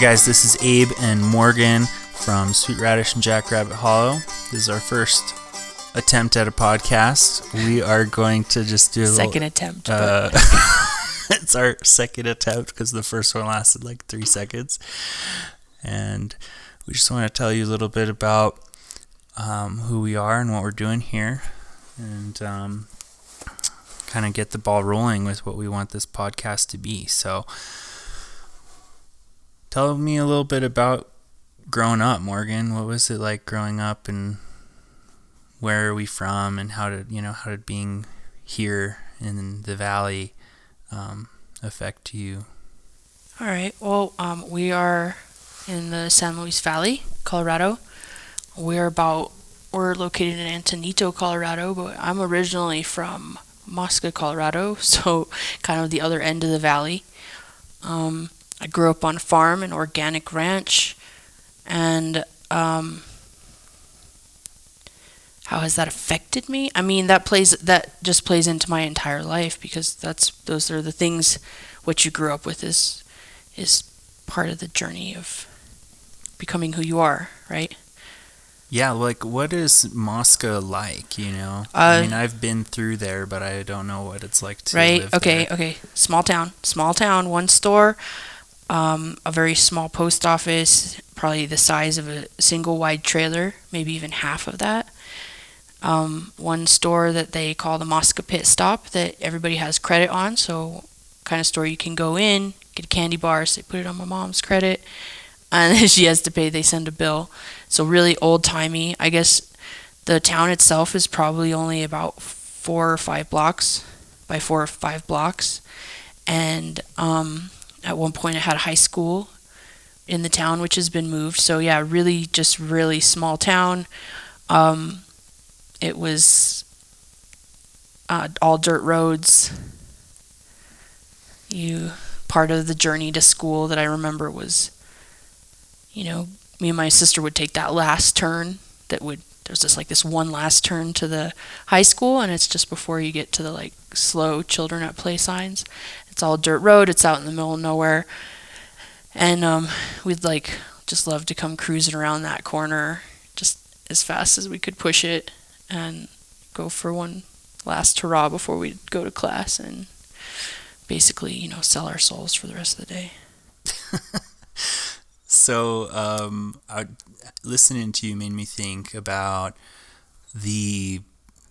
guys, this is Abe and Morgan from Sweet Radish and Jackrabbit Hollow. This is our first attempt at a podcast. We are going to just do a second attempt. It's our second attempt because the first one lasted like 3 seconds. And we just want to tell you a little bit about who we are and what we're doing here. And kind of get the ball rolling with what we want this podcast to be. So tell me a little bit about growing up, Morgan. What was it like growing up, and where are we from, and how did being here in the valley affect you? All right. Well, we are in the San Luis Valley, Colorado. We're located in Antonito, Colorado, but I'm originally from Mosca, Colorado, so kind of the other end of the valley. I grew up on a farm, an organic ranch, and how has that affected me? I mean, that just plays into my entire life, because those are the things what you grew up with is part of the journey of becoming who you are, right? Yeah, like, what is Mosca like, I mean, I've been through there, but I don't know what it's like to live there. Okay. Small town, one store, a very small post office, probably the size of a single wide trailer, maybe even half of that. One store that they call the Mosca Pit Stop that everybody has credit on, so kind of store you can go in, get a candy bar, say put it on my mom's credit, and then she has to pay, they send a bill. So really old-timey. I guess the town itself is probably only about 4 or 5 blocks by 4 or 5 blocks. And at one point it had a high school in the town, which has been moved. So yeah, really small town. It was all dirt roads. Part of the journey to school that I remember was, me and my sister would take that last turn. There's just this one last turn to the high school, and it's just before you get to the slow children at play signs. It's all dirt road. It's out in the middle of nowhere, and we'd just love to come cruising around that corner just as fast as we could push it and go for one last hurrah before we'd go to class and basically sell our souls for the rest of the day. So, listening to you made me think about the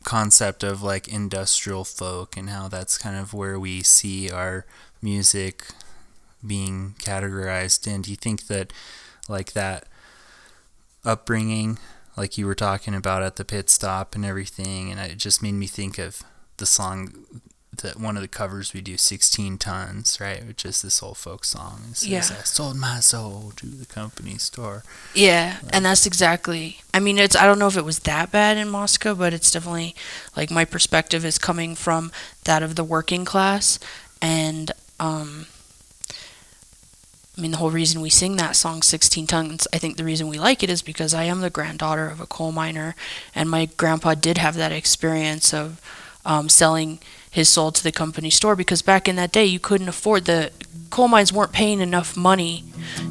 concept of industrial folk and how that's kind of where we see our music being categorized in. Do you think that that upbringing, like you were talking about at the pit stop and everything, and it just made me think of the song that one of the covers we do, 16 Tons, right, which is this old folk song. It says, yeah. I sold my soul to the company store. Yeah, and that's exactly, I mean, I don't know if it was that bad in Moscow, but it's definitely, my perspective is coming from that of the working class, and, the whole reason we sing that song, 16 Tons, I think the reason we like it is because I am the granddaughter of a coal miner, and my grandpa did have that experience of selling his soul to the company store, because back in that day you couldn't afford, the coal mines weren't paying enough money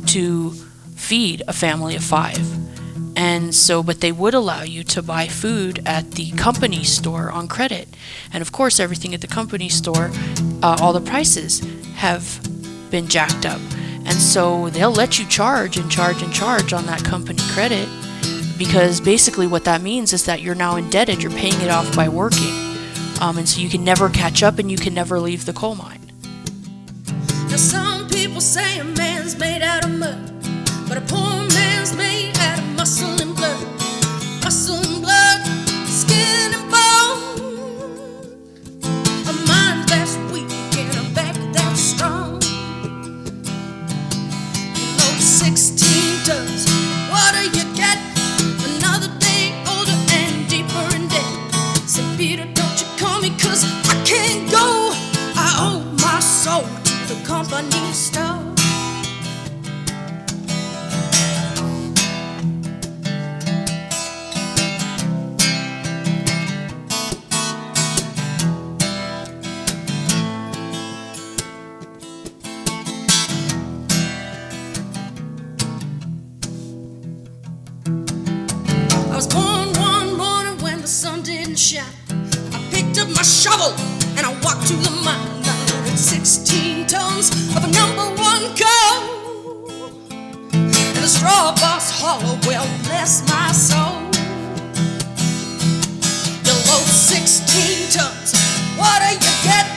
to feed a family of 5, and so but they would allow you to buy food at the company store on credit, and of course everything at the company store, all the prices have been jacked up, and so they'll let you charge on that company credit, because basically what that means is that you're now indebted, you're paying it off by working. And so you can never catch up, and you can never leave the coal mine. Now some people say a man's made out of mud, but a poor man's made out of muscle and blood. Muscle and blood, skin and bone. A mind that's weak and a back that's strong. You load 16 tons, what do you get? Another day older and deeper in debt. Said Peter, don't you call me, 'cause I can't go. I owe my soul to the company store. was born one morning when the sun didn't shine. I picked up my shovel and I walked to the mine. I loaded 16 tons of a #1 coal. And the straw boss hollow, well, bless my soul. You load 16 tons, what do you get?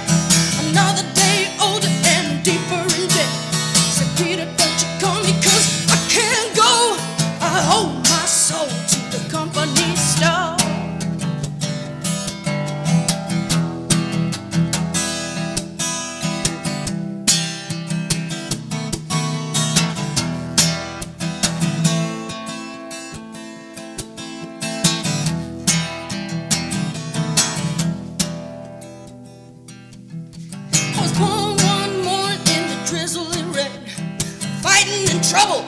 Another day older and deeper in debt. Said, Peter, don't you call me, 'cause I can't go. I owe my soul to the company store. I was born one morning in the drizzling rain. Fighting in trouble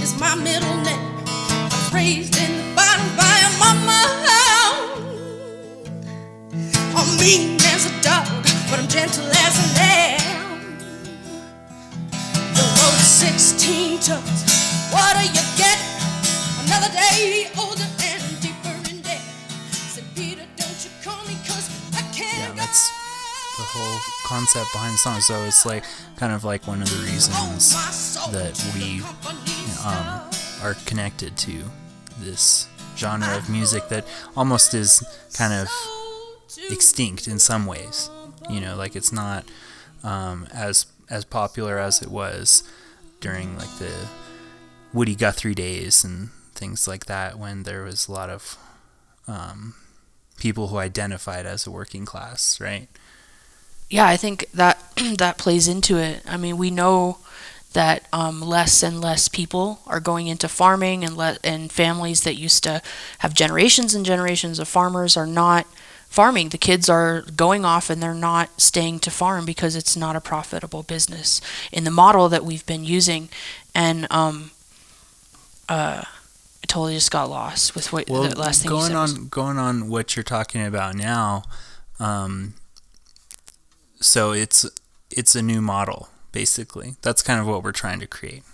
is my middle name. I was raised in the bottom by a mama hound. I'm mean as a dog, but I'm gentle as a lamb. You load 16 tons, what do you get? Another day older and deeper in debt. Said, Peter, don't you call me, 'cause I can't go. That's the whole concept behind the song. So it's like kind of like one of the reasons that we are connected to this genre of music that almost is kind of extinct in some ways. You know, like it's not as popular as it was during like the Woody Guthrie days and things like that, when there was a lot of people who identified as a working class, right? Yeah, I think that that plays into it. I mean, we know that less and less people are going into farming, and families that used to have generations and generations of farmers are not farming. The kids are going off and they're not staying to farm because it's not a profitable business in the model that we've been using. And I totally just got lost with what the last thing you said. Going on what you're talking about now. So it's a new model, basically. That's kind of what we're trying to create,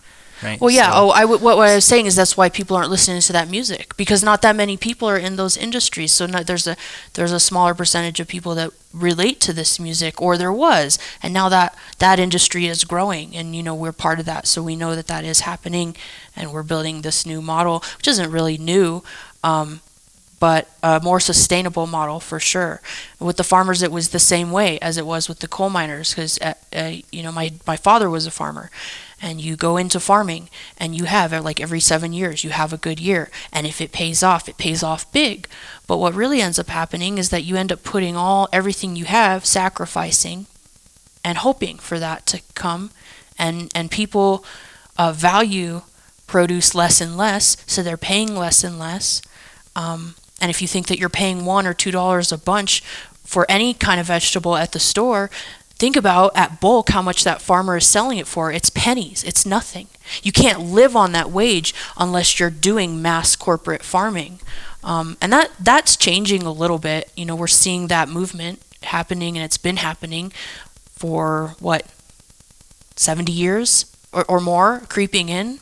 right? Well, yeah. So, What I was saying is that's why people aren't listening to that music, because not that many people are in those industries. So there's a smaller percentage of people that relate to this music, or there was, and now that industry is growing, and we're part of that. So we know that is happening, and we're building this new model, which isn't really new. But a more sustainable model for sure. With the farmers, it was the same way as it was with the coal miners, because my father was a farmer, and you go into farming and you have like every 7 years you have a good year, and if it pays off big. But what really ends up happening is that you end up putting everything you have, sacrificing, and hoping for that to come, and people value produce less and less, so they're paying less and less. And if you think that you're paying $1 or $2 a bunch for any kind of vegetable at the store, think about at bulk how much that farmer is selling it for. It's pennies. It's nothing. You can't live on that wage unless you're doing mass corporate farming. And that's changing a little bit. We're seeing that movement happening, and it's been happening for 70 years or more, creeping in.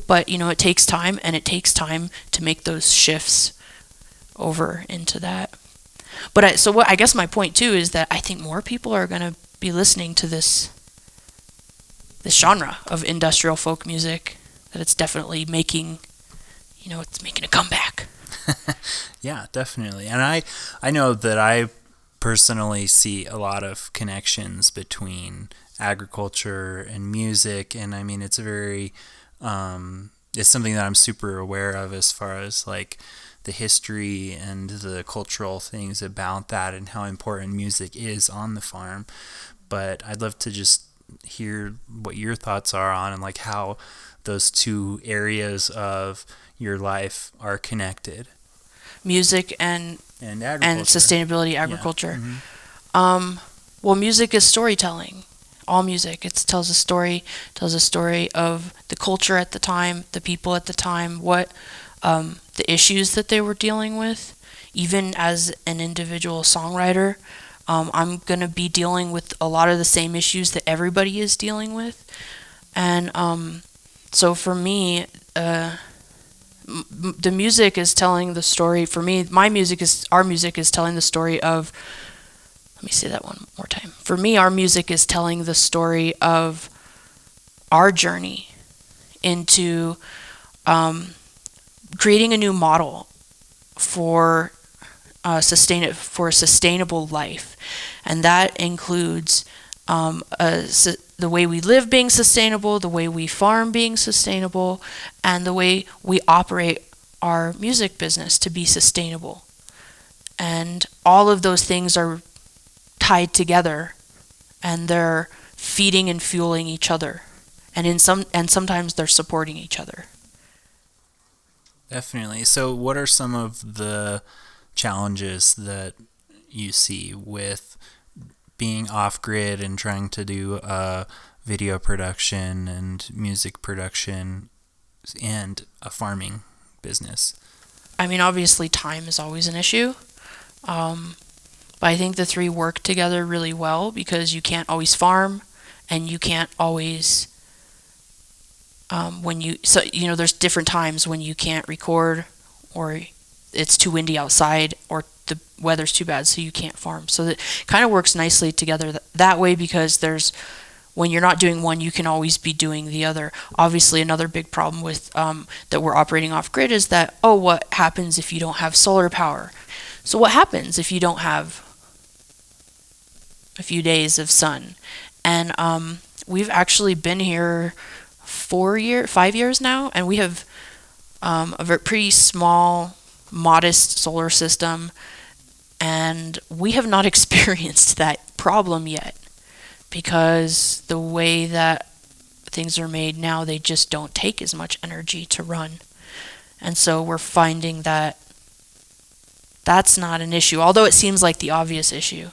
But it takes time, and it takes time to make those shifts over into that. But I guess my point too is that I think more people are going to be listening to this genre of industrial folk music, that it's definitely making a comeback. Yeah, definitely. And I know that I personally see a lot of connections between agriculture and music, and I mean it's very it's something that I'm super aware of as far as like the history and the cultural things about that and how important music is on the farm. But I'd love to just hear what your thoughts are on, and like how those two areas of your life are connected. Music and sustainability, agriculture. Yeah. Mm-hmm. Well, music is storytelling. All music, it tells a story of the culture at the time, the people at the time, what the issues that they were dealing with. Even as an individual songwriter, I'm going to be dealing with a lot of the same issues that everybody is dealing with. And so for me, the music is telling the story. For me, our music is telling the story of, let me say that one more time. For me, our music is telling the story of our journey into creating a new model for a sustainable life, and that includes the way we live being sustainable, the way we farm being sustainable, and the way we operate our music business to be sustainable. And all of those things are tied together, and they're feeding and fueling each other, and sometimes they're supporting each other. Definitely. So what are some of the challenges that you see with being off-grid and trying to do video production and music production and a farming business? I mean, obviously time is always an issue, but I think the three work together really well, because you can't always farm, and you can't always there's different times when you can't record, or it's too windy outside, or the weather's too bad, so you can't farm. So that kind of works nicely together that way, because when you're not doing one, you can always be doing the other. Obviously, another big problem with that we're operating off grid is that, what happens if you don't have solar power? So what happens if you don't have a few days of sun? And we've actually been here 5 years now, and we have a pretty small, modest solar system, and we have not experienced that problem yet, because the way that things are made now, they just don't take as much energy to run. And so we're finding that that's not an issue, although it seems like the obvious issue.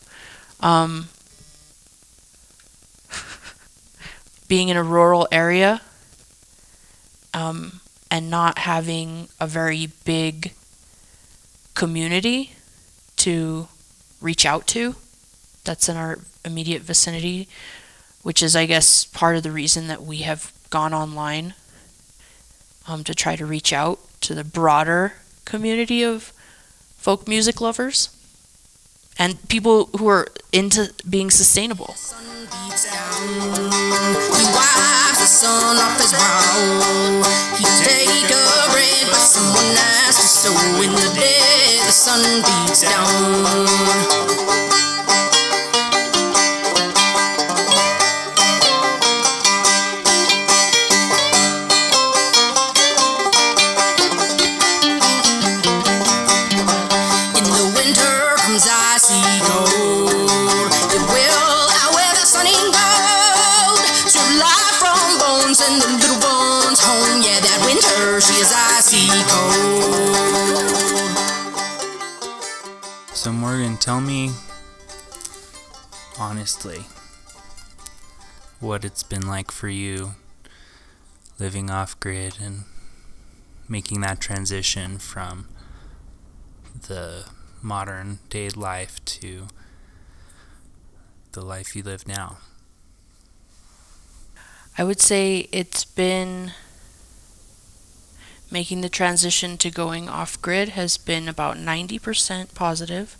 Being in a rural area, and not having a very big community to reach out to that's in our immediate vicinity, which is, I guess, part of the reason that we have gone online, to try to reach out to the broader community of folk music lovers and people who are into being sustainable. He wipes the sun off his brow. He take a bread, but someone has to sow. In the day the sun beats down. In the winter comes icy cold. It will outwear the sun ain't gold. To life from bones and the little ones home. Yeah, that winter she is icy cold. So Morgan, tell me honestly what it's been like for you living off grid and making that transition from the modern day life to the life you live now. I would say it's been making the transition to going off grid has been about 90% positive,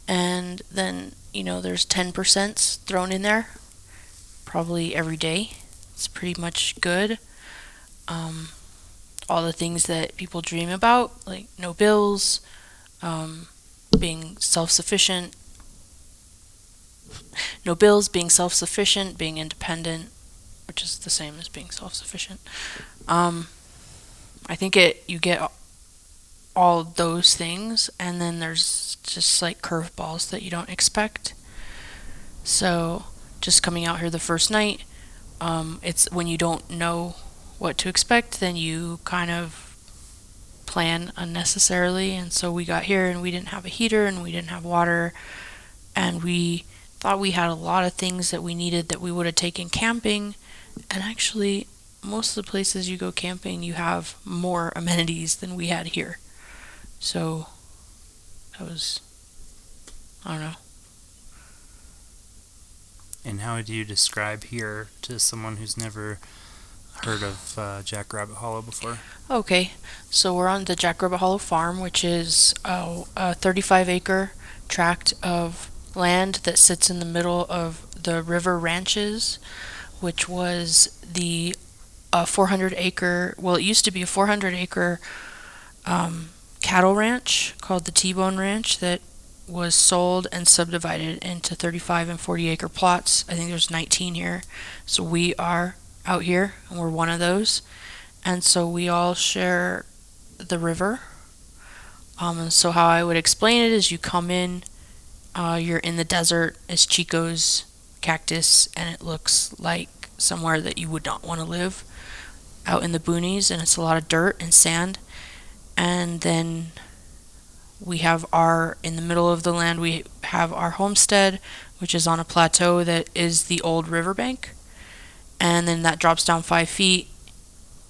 and then there's 10% thrown in there probably every day. It's pretty much good. All the things that people dream about, like no bills, being self-sufficient, being independent, which is the same as being self-sufficient. I think you get all those things, and then there's just like curveballs that you don't expect. So just coming out here the first night, it's when you don't know what to expect, then you kind of plan unnecessarily. And so we got here and we didn't have a heater and we didn't have water, and we thought we had a lot of things that we needed that we would have taken camping, and actually most of the places you go camping, you have more amenities than we had here. So that was, I don't know. And how would you describe here to someone who's never heard of Jackrabbit Hollow before. Okay, so we're on the Jackrabbit Hollow Farm, which is a 35-acre tract of land that sits in the middle of the River Ranches, which was the 400-acre, well, it used to be a 400-acre cattle ranch called the T-Bone Ranch that was sold and subdivided into 35 and 40-acre plots. I think there's 19 here. So we are out here, and we're one of those. And so we all share the river. And so how I would explain it is you come in, you're in the desert, it's Chico's cactus, and it looks like somewhere that you would not want to live, out in the boonies, and it's a lot of dirt and sand. And then we have in the middle of the land, we have our homestead, which is on a plateau that is the old riverbank. And then that drops down 5 feet,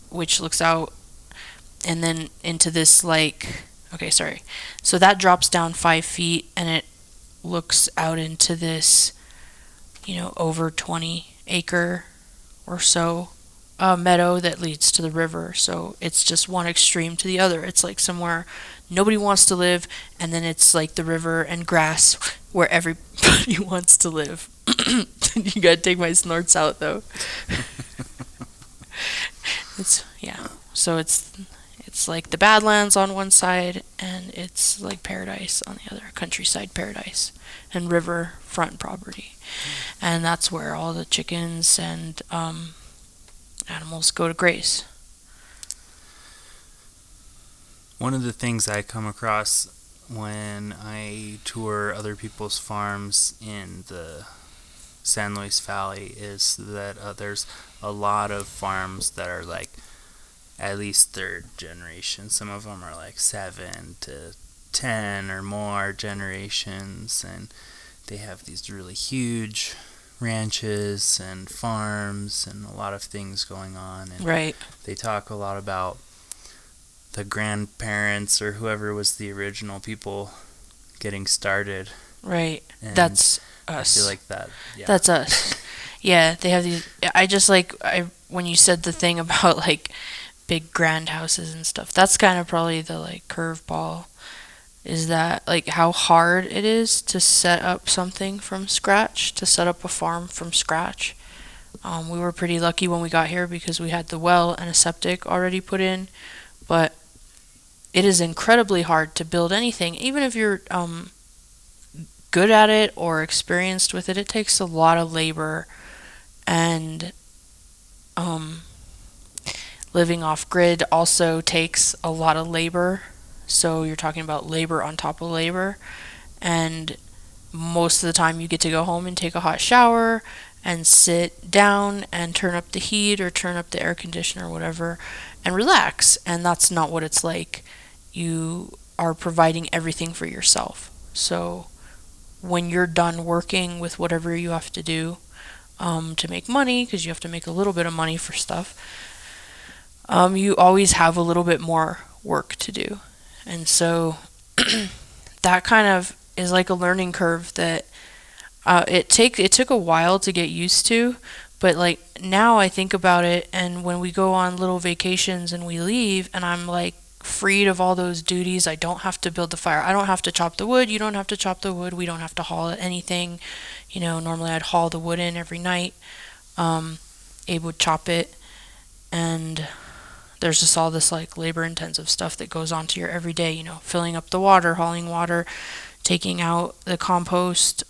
which looks out, and then into this so that drops down 5 feet, and it looks out into this, over 20-acre or so meadow that leads to the river. So it's just one extreme to the other. It's like somewhere nobody wants to live, and then it's like the river and grass where everybody wants to live. You gotta take my snorts out though. So it's like the Badlands on one side, and it's like paradise on the other, countryside paradise and riverfront property. And that's where all the chickens and animals go to graze. One of the things I come across when I tour other people's farms in the San Luis Valley is that there's a lot of farms that are like at least third generation. Some of them are like 7 to 10 or more generations, and they have these really huge ranches and farms and a lot of things going on. And right. They talk a lot about the grandparents or whoever was the original people getting started. Right. And that's us. I feel like that. Yeah. That's us. Yeah, they have these. I just when you said the thing about like big grand houses and stuff. That's kind of probably the like curveball. Is that like how hard it is to set up something from scratch, to set up a farm from scratch. We were pretty lucky when we got here because we had the well and a septic already put in, but it is incredibly hard to build anything, even if you're good at it or experienced with it. It takes a lot of labor, and living off grid also takes a lot of labor. So you're talking about labor on top of labor, and most of the time you get to go home and take a hot shower and sit down and turn up the heat or turn up the air conditioner or whatever and relax. And that's not what it's like. You are providing everything for yourself. So when you're done working with whatever you have to do to make money, because you have to make a little bit of money for stuff, you always have a little bit more work to do. And so that kind of is like a learning curve that it took a while to get used to, but like now I think about it, and when we go on little vacations and we leave and I'm like freed of all those duties, I don't have to build the fire, I don't have to chop the wood, you don't have to chop the wood, we don't have to haul anything. Normally I'd haul the wood in every night. Abe would chop it, and there's just all this like labor intensive stuff that goes on to your everyday, filling up the water, hauling water, taking out the compost.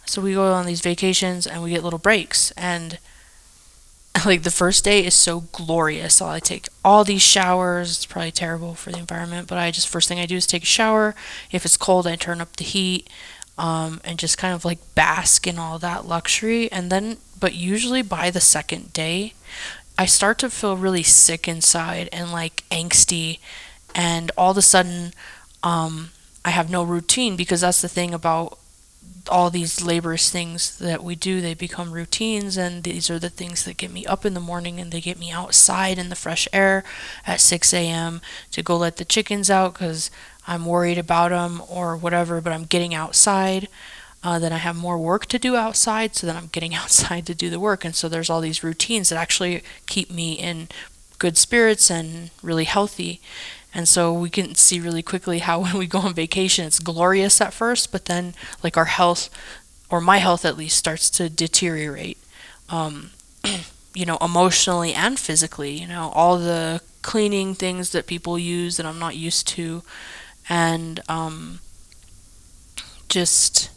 So we go on these vacations and we get little breaks, and like the first day is so glorious. I take all these showers. It's probably terrible for the environment, but first thing I do is take a shower. If it's cold, I turn up the heat, and just kind of like bask in all that luxury. And then, but usually by the second day, I start to feel really sick inside and like angsty, and all of a sudden I have no routine, because that's the thing about all these laborious things that we do. They become routines, and these are the things that get me up in the morning, and they get me outside in the fresh air at 6 a.m. to go let the chickens out because I'm worried about them or whatever, but I'm getting outside. then I have more work to do outside, so then I'm getting outside to do the work. And so there's all these routines that actually keep me in good spirits and really healthy. And so we can see really quickly how when we go on vacation, it's glorious at first, but then like our health, or my health at least, starts to deteriorate, um, emotionally and physically. All the cleaning things that people use that I'm not used to, and just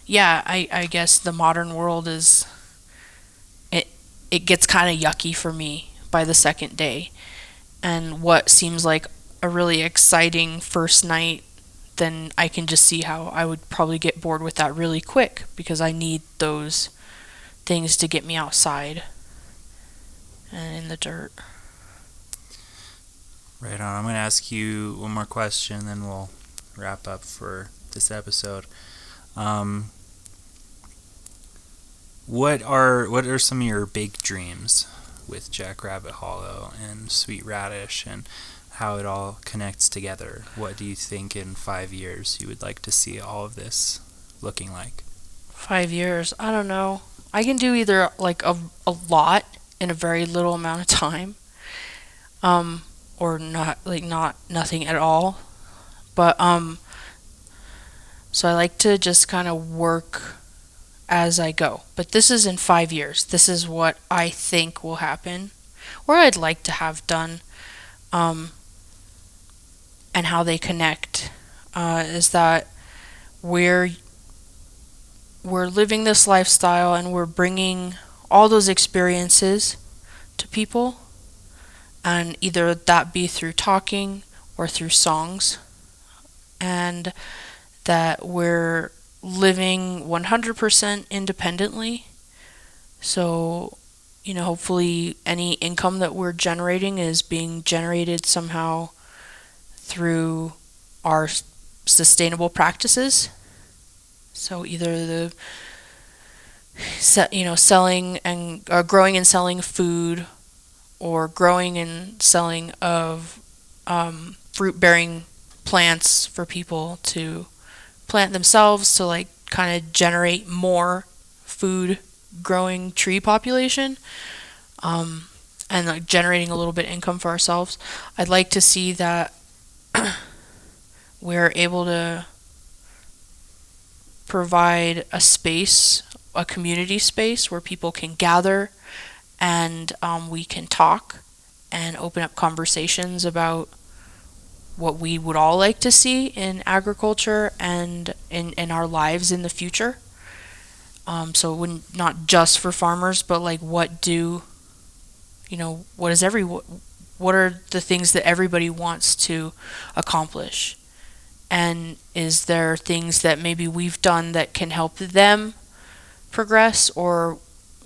yeah, I guess the modern world it gets kind of yucky for me by the second day, and what seems like a really exciting first night, then I can just see how I would probably get bored with that really quick, because I need those things to get me outside and in the dirt. Right on. I'm going to ask you one more question, then we'll wrap up for this episode. What are some of your big dreams with Jackrabbit Hollow and Sweet Radish, and how it all connects together? What do you think in 5 years you would like to see all of this looking like? 5 years, I don't know. I can do either like a lot in a very little amount of time, or not nothing at all. But so I like to just kind of work as I go. But this is in 5 years. This is what I think will happen, or I'd like to have done, and how they connect, is that we're living this lifestyle, and we're bringing all those experiences to people, and either that be through talking or through songs, and that we're living 100% independently. So, hopefully any income that we're generating is being generated somehow through our sustainable practices. So either the selling and growing and selling food, or growing and selling of fruit-bearing plants for people to plant themselves, to like kind of generate more food growing tree population, and like generating a little bit income for ourselves. I'd like to see that we're able to provide a space, a community space where people can gather, and we can talk and open up conversations about what we would all like to see in agriculture and in our lives in the future. So it wouldn't, not just for farmers, but like what are the things that everybody wants to accomplish? And is there things that maybe we've done that can help them progress, or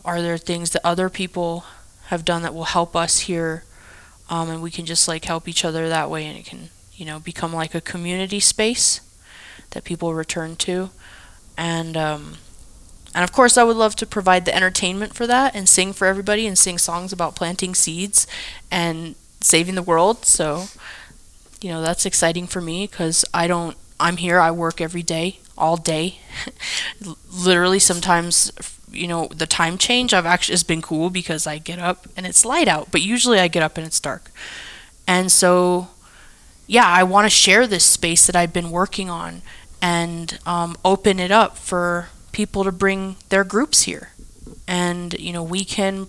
are there things that other people have done that will help us here, and we can just like help each other that way, and it can become like a community space that people return to. And of course I would love to provide the entertainment for that, and sing for everybody, and sing songs about planting seeds and saving the world. So that's exciting for me, because I'm here, I work every day, all day. Literally sometimes, the time change has been cool, because I get up and it's light out, but usually I get up and it's dark. And so, yeah, I want to share this space that I've been working on, and open it up for people to bring their groups here. And, we can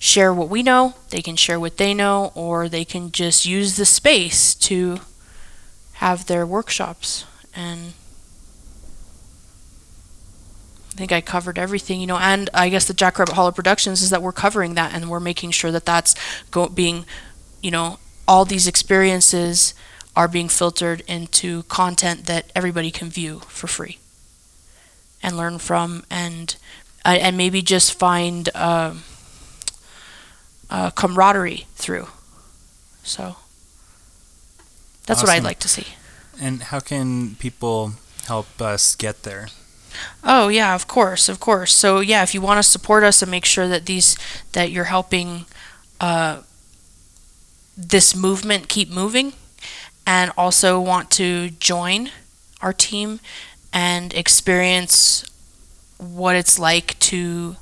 share what we know, they can share what they know, or they can just use the space to have their workshops. And I think I covered everything, and I guess the Jackrabbit Hollow Productions is that we're covering that, and we're making sure that that's being, all these experiences are being filtered into content that everybody can view for free and learn from, and maybe just find camaraderie through. So that's Awesome. what I'd like to see. And how can people help us get there? Oh yeah, of course. So yeah, if you want to support us and make sure that you're helping this movement keep moving, and also want to join our team and experience what it's like to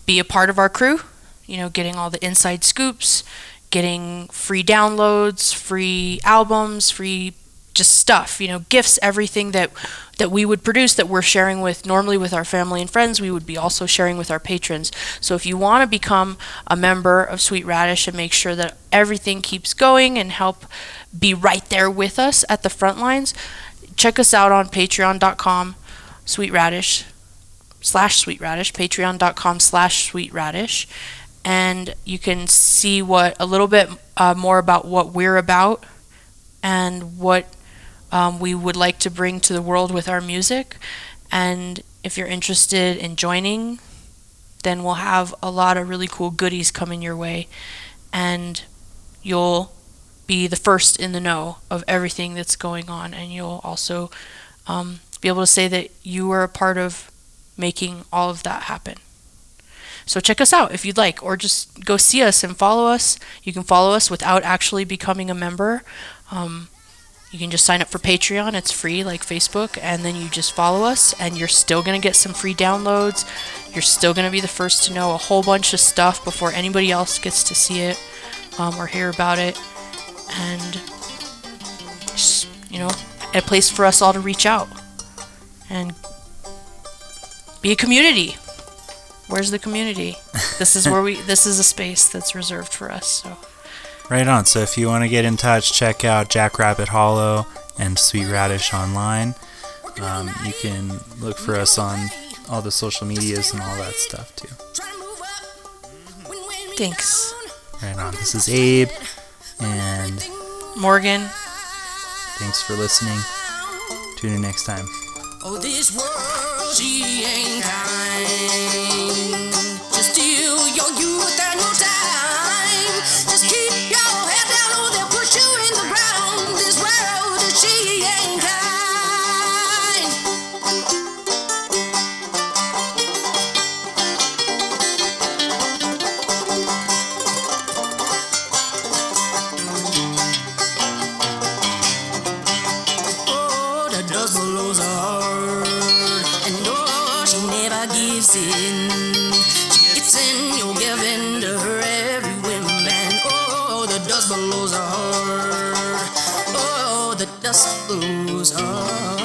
be a part of our crew. You know, getting all the inside scoops, getting free downloads, free albums, free just stuff, you know, gifts, everything that we would produce that we're sharing with normally with our family and friends, we would be also sharing with our patrons. So if you want to become a member of Sweet Radish and make sure that everything keeps going and help be right there with us at the front lines, check us out on patreon.com sweetradish /sweetradish, patreon.com/sweetradish, and you can see what a little bit more about what we're about and what we would like to bring to the world with our music. And if you're interested in joining, then we'll have a lot of really cool goodies coming your way, and you'll be the first in the know of everything that's going on, and you'll also be able to say that you were a part of making all of that happen. So check us out if you'd like, or just go see us and follow us. You can follow us without actually becoming a member. You can just sign up for Patreon. It's free like Facebook, and then you just follow us, and you're still going to get some free downloads. You're still going to be the first to know a whole bunch of stuff before anybody else gets to see it or hear about it. And just, you know, a place for us all to reach out and be a community. Where's the community? This is where this is a space that's reserved for us. So Right on. So if you want to get in touch, check out Jackrabbit Hollow and Sweet Radish online. You can look for us on all the social medias and all that stuff too. Thanks. Right on. This is Abe and Morgan. Thanks for listening. Tune in next time. Oh, this world, she ain't kind. Just steal your youth and your time. Just keep your head down or they'll push you in the ground. This world, she ain't kind. Oh, the dust blows hard, and oh, she never gives in. She gets in, you'll give in to her every whim, and oh, the dust blows hard. Oh, the dust blows hard.